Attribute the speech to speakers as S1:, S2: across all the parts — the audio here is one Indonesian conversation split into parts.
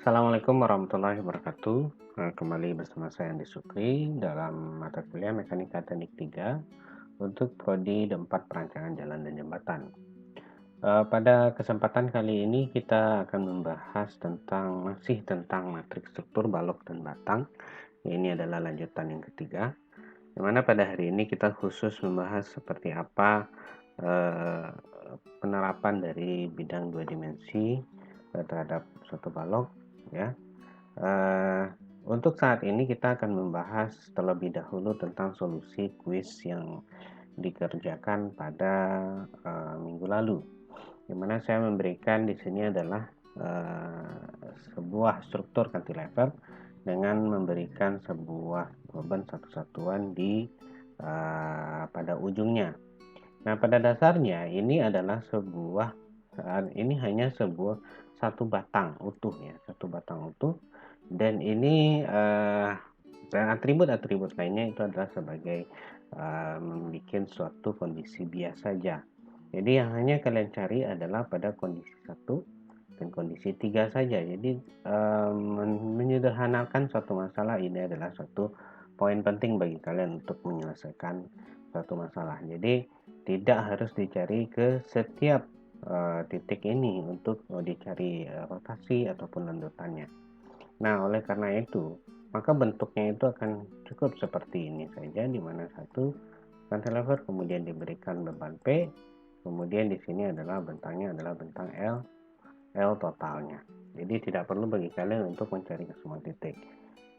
S1: Assalamualaikum warahmatullahi wabarakatuh. Kembali bersama saya Andi Sukri dalam mata kuliah Mekanika Teknik 3 untuk prodi 4 Perancangan Jalan dan Jembatan. Pada kesempatan kali ini kita akan membahas masih tentang matriks struktur balok dan batang. Ini adalah lanjutan yang ketiga, di mana pada hari ini kita khusus membahas seperti apa eh, penerapan dari bidang dua dimensi terhadap suatu balok, ya. Uh, untuk saat ini kita akan membahas terlebih dahulu tentang solusi kuis yang dikerjakan pada minggu lalu, di mana saya memberikan di sini adalah sebuah struktur cantilever dengan memberikan sebuah beban satu satuan di pada ujungnya. Nah, pada dasarnya ini adalah ini hanya satu batang utuh, ya, satu batang utuh, dan ini dan atribut-atribut lainnya itu adalah sebagai membuat suatu kondisi biasa saja. Jadi yang hanya kalian cari adalah pada kondisi 1 dan kondisi 3 saja. Jadi menyederhanakan suatu masalah ini adalah suatu poin penting bagi kalian untuk menyelesaikan suatu masalah. Jadi tidak harus dicari ke setiap titik ini untuk dicari rotasi ataupun lanjutannya. Nah, oleh karena itu, maka bentuknya itu akan cukup seperti ini saja, di mana satu cantilever kemudian diberikan beban P, kemudian di sini adalah bentangnya adalah bentang L totalnya. Jadi tidak perlu bagi kalian untuk mencari ke semua titik.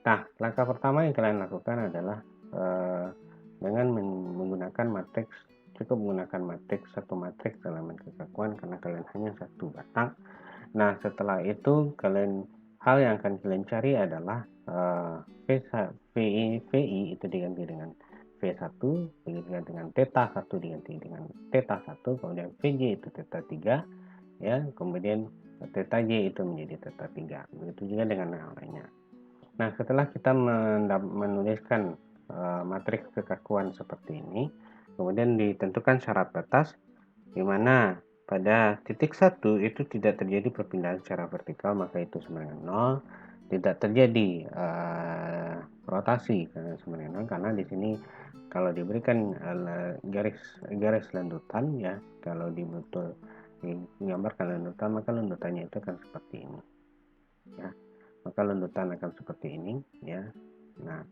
S1: Nah, langkah pertama yang kalian lakukan adalah dengan menggunakan matriks, cukup menggunakan satu matriks elemen kekakuan karena kalian hanya satu batang. Nah, setelah itu hal yang akan kalian cari adalah VI itu diganti dengan V1, diganti dengan theta 1 diganti dengan theta 1, kemudian VJ itu theta 3, ya, kemudian theta J itu menjadi theta 3. Begitu juga dengan yang lainnya. Nah, setelah kita menuliskan matriks kekakuan seperti ini, kemudian ditentukan syarat batas di mana pada titik 1 itu tidak terjadi perpindahan secara vertikal, maka itu sama dengan 0. Tidak terjadi rotasi karena sama dengan 0, karena di sini kalau diberikan garis lanjutan, ya, kalau digambarkan lanjutan, maka lanjutannya itu akan seperti ini, ya. Maka lanjutan akan seperti ini, ya. Nah,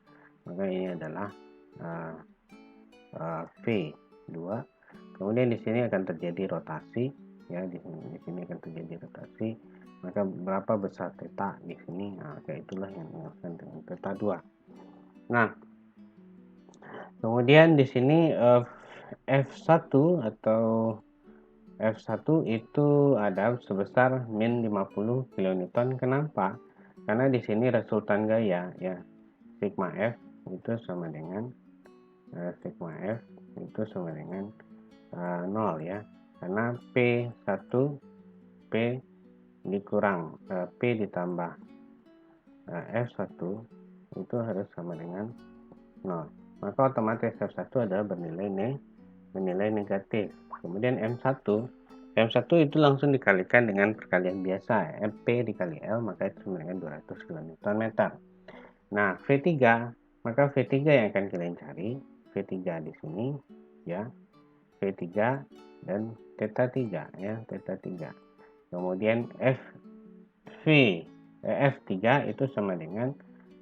S1: maka ini adalah V2. Kemudian di sini akan terjadi rotasi, ya, di sini akan terjadi rotasi. Maka berapa besar theta di sini? Nah, itulah yang dimaksudkan dengan theta 2. Nah, kemudian di sini F1 atau F1 itu ada sebesar min 50 kN. Kenapa? Karena di sini resultan gaya, ya, sigma F itu sama dengan sigma F itu sama dengan 0, ya, karena P1 P dikurang P ditambah F1 itu harus sama dengan 0, maka otomatis F1 adalah bernilai negatif. Kemudian M1 itu langsung dikalikan dengan perkalian biasa, MP dikali L, maka itu sama dengan 200 kN. Nah, V3, maka V3 yang akan kalian cari, V3 di sini, ya, V3 dan theta 3, ya, theta 3. Kemudian F3 itu sama dengan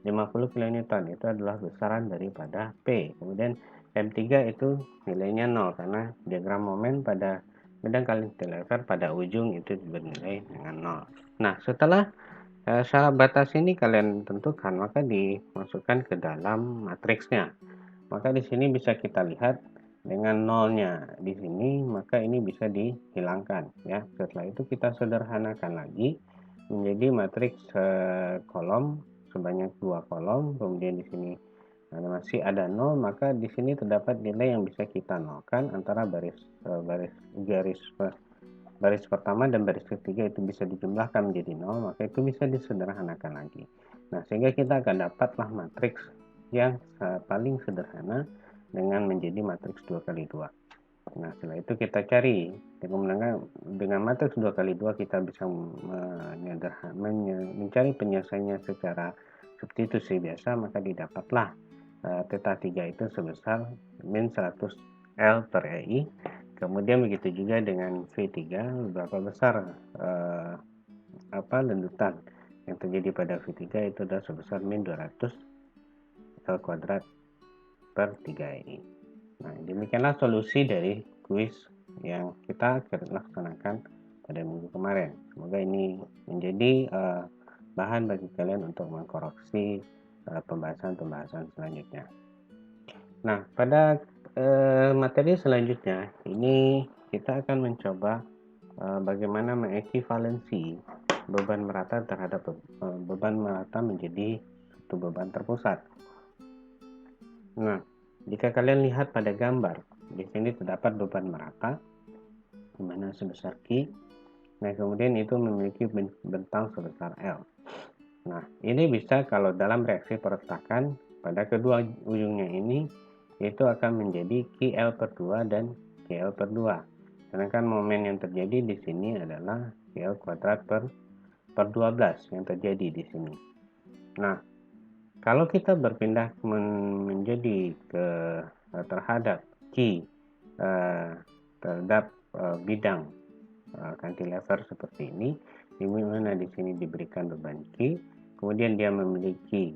S1: 50 kN, itu adalah besaran daripada P. Kemudian M3 itu nilainya 0 karena diagram momen pada bidang cantilever pada ujung itu bernilai dengan 0. Nah, setelah syarat batas ini kalian tentukan, maka dimasukkan ke dalam matriksnya. Maka di sini bisa kita lihat dengan nolnya di sini, maka ini bisa dihilangkan, ya. Setelah itu kita sederhanakan lagi menjadi matriks kolom sebanyak 2 kolom. Kemudian di sini masih ada 0, maka di sini terdapat nilai yang bisa kita nolkan antara baris pertama dan baris ketiga itu bisa dijumlahkan menjadi 0, maka itu bisa disederhanakan lagi. Nah, sehingga kita akan dapatlah matriks yang paling sederhana dengan menjadi matriks 2 kali 2. Nah, setelah itu kita cari. Dengan matriks 2 kali 2 kita bisa mencari penyelesaiannya secara substitusi biasa, maka didapatlah theta 3 itu sebesar min 100 L per EI. Kemudian begitu juga dengan V3, berapa besar lendutan yang terjadi pada V3 itu adalah sebesar min 200 L kuadrat per 3i. Nah, demikianlah solusi dari kuis yang kita laksanakan pada minggu kemarin. Semoga ini menjadi bahan bagi kalian untuk mengkoreksi pembahasan-pembahasan selanjutnya. Nah, pada materi selanjutnya ini kita akan mencoba bagaimana mengekivalensi beban merata terhadap beban merata menjadi satu beban terpusat. Nah, jika kalian lihat pada gambar, di sini terdapat beban merata, di mana sebesar Q. Nah, kemudian itu memiliki bentang sebesar L. Nah, ini bisa kalau dalam reaksi peretakan pada kedua ujungnya ini, itu akan menjadi QL per 2 dan QL per 2. Sedangkan momen yang terjadi di sini adalah QL kuadrat per 12 yang terjadi di sini. Nah, kalau kita berpindah menjadi terhadap Q terhadap bidang cantilever seperti ini, di mana di sini diberikan beban Q, kemudian dia memiliki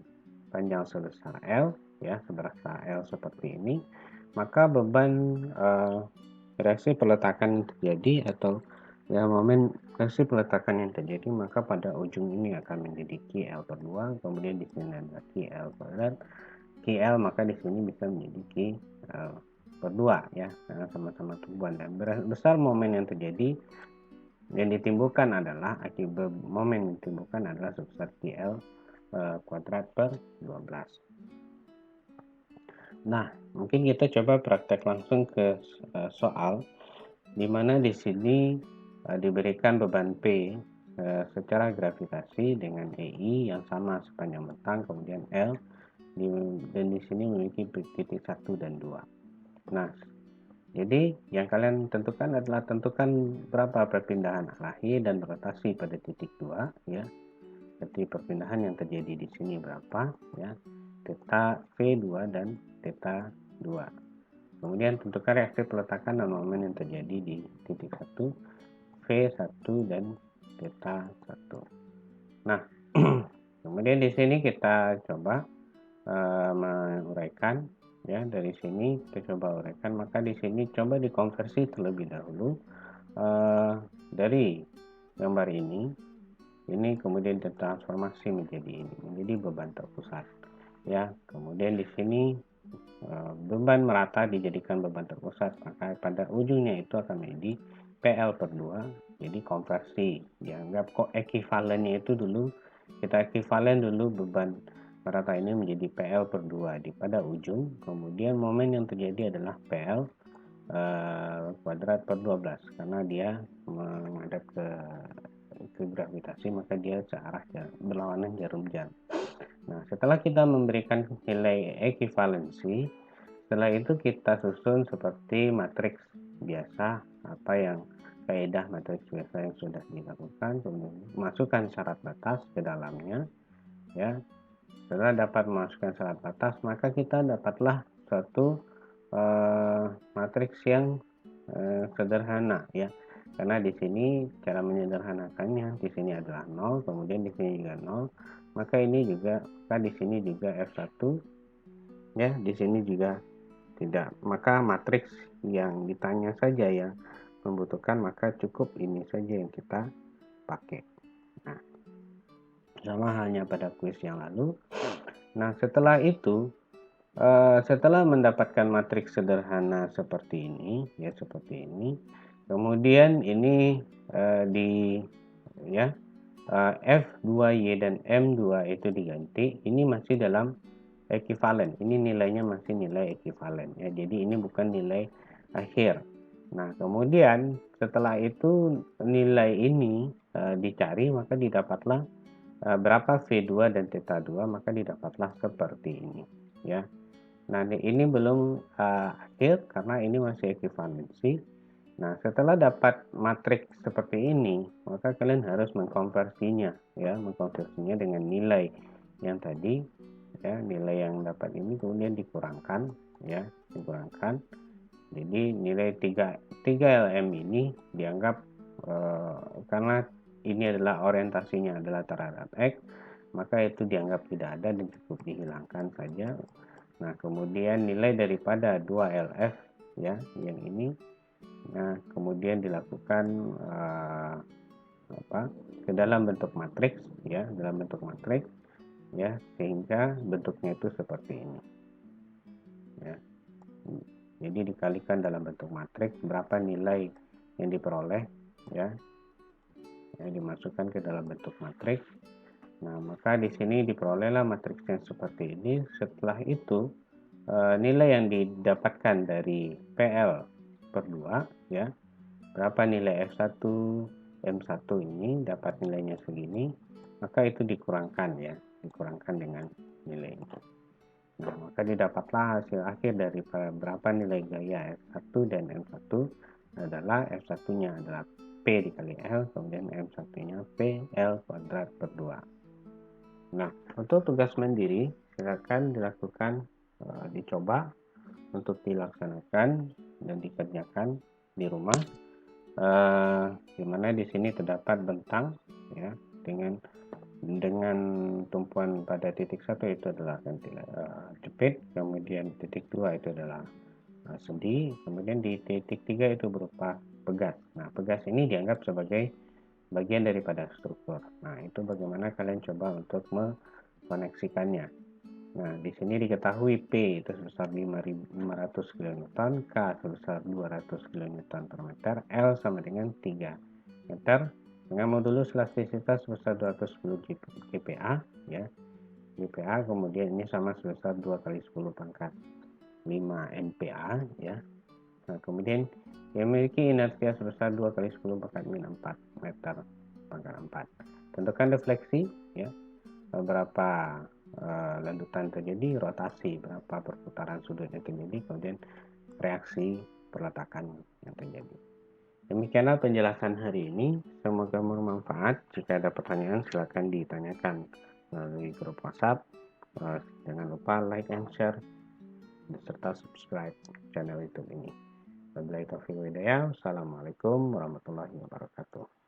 S1: panjang sebesar L, ya sebesar L seperti ini, maka beban reaksi peletakan terjadi atau ya momen reaksi peletakan yang terjadi, maka pada ujung ini akan menjadi QL per 2, kemudian di sini ada QL kuadrat QL, maka di sini bisa menjadi QL per 2 ya, karena sama-sama tumbuhan. Dan besar momen yang terjadi yang ditimbulkan adalah akibat momen yang ditimbulkan adalah sebesar QL kuadrat per 12. Nah, mungkin kita coba praktek langsung ke soal di mana di sini diberikan beban P secara gravitasi dengan EI yang sama sepanjang bentang, kemudian L dan di sini memiliki titik 1 dan 2. Nah, jadi yang kalian tentukan adalah tentukan berapa perpindahan alahi dan rotasi pada titik 2 ya. Jadi perpindahan yang terjadi di sini berapa ya. Theta V2 dan theta 2. Kemudian tentukan reaksi peletakan dan momen yang terjadi di titik 1, V1 dan theta 1. Nah, kemudian di sini kita coba menguraikan ya. Dari sini kita coba uraikan, maka di sini coba dikonversi terlebih dahulu dari gambar ini kemudian ditransformasi menjadi beban terpusat ya. Kemudian di sini beban merata dijadikan beban terpusat, maka pada ujungnya itu akan menjadi PL per 2. Jadi konversi dianggap kok ekivalennya itu dulu, kita ekivalen dulu beban merata ini menjadi PL per 2 di pada ujung, kemudian momen yang terjadi adalah PL kuadrat per 12 karena dia menghadap ke gravitasi, maka dia searah berlawanan jarum jam. Nah, setelah kita memberikan nilai ekivalensi, setelah itu kita susun seperti matriks biasa, apa yang kaidah matriks biasa yang sudah dilakukan, kemudian masukkan syarat batas ke dalamnya ya. Setelah dapat memasukkan syarat batas, maka kita dapatlah suatu matriks yang sederhana ya. Karena di sini cara menyederhanakannya, di sini adalah 0, kemudian di sini juga 0, maka ini juga, di sini juga F1 ya, di sini juga tidak. Maka matriks yang ditanya saja yang membutuhkan, maka cukup ini saja yang kita pakai. Nah, sama halnya pada kuis yang lalu. Nah, setelah itu setelah mendapatkan matriks sederhana seperti ini ya, seperti ini, kemudian ini F2Y dan M2 itu diganti. Ini masih dalam ekivalen, ini nilainya masih nilai ekivalen ya, jadi ini bukan nilai akhir. Nah, kemudian setelah itu nilai ini dicari, maka didapatlah berapa V2 dan theta 2, maka didapatlah seperti ini ya. Nah, ini belum akhir karena ini masih ekuivalensi. Nah, setelah dapat matriks seperti ini, maka kalian harus mengkonversinya, ya, mengkonversinya dengan nilai yang tadi, ya, nilai yang dapat ini kemudian dikurangkan, ya, dikurangkan. Jadi nilai 3LM ini dianggap karena ini adalah orientasinya adalah terhadap X, maka itu dianggap tidak ada dan cukup dihilangkan saja. Nah, kemudian nilai daripada 2LF, ya, yang ini, nah, kemudian dilakukan ke dalam bentuk matriks, ya, dalam bentuk matriks, ya, sehingga bentuknya itu seperti ini, ya. Jadi dikalikan dalam bentuk matriks berapa nilai yang diperoleh, ya, yang dimasukkan ke dalam bentuk matriks. Nah, maka di sini diperolehlah matriks yang seperti ini. Setelah itu nilai yang didapatkan dari PL per 2, ya, berapa nilai F1 M1 ini dapat nilainya segini, maka itu dikurangkan, ya, dikurangkan dengan nilai ini. Nah, maka didapatlah hasil akhir dari berapa nilai gaya F1 dan M1 adalah F1-nya adalah P dikali L, kemudian M1-nya P L kuadrat per 2. Nah, untuk tugas mandiri silakan dilakukan, dicoba untuk dilaksanakan dan dikerjakan di rumah. Di mana di sini terdapat bentang, ya, dengan tumpuan pada titik 1 itu adalah jepit, kemudian titik 2 itu adalah sendi, kemudian di titik 3 itu berupa pegas. Nah, pegas ini dianggap sebagai bagian daripada struktur. Nah, itu bagaimana kalian coba untuk mengkoneksikannya. Nah, di sini diketahui P itu sebesar 5.500 kN, K sebesar 200 kN per meter, L sama dengan 3 meter, dengan modulus elastisitas sebesar 210 GPa, ya, GPa, kemudian ini sama sebesar 2 kali 10 pangkat 5 MPa, ya. Nah, kemudian yang memiliki inersia sebesar 2 kali 10 pangkat min 4 meter pangkat 4. Tentukan defleksi, ya, berapa lanjutan terjadi, rotasi berapa perputaran sudut yang terjadi, kemudian reaksi perletakan yang terjadi. Demikianlah penjelasan hari ini, semoga bermanfaat. Jika ada pertanyaan silakan ditanyakan melalui grup WhatsApp. Jangan lupa like and share serta subscribe channel YouTube ini. Wabillahi taufiq wal hidayah. Assalamualaikum warahmatullahi wabarakatuh.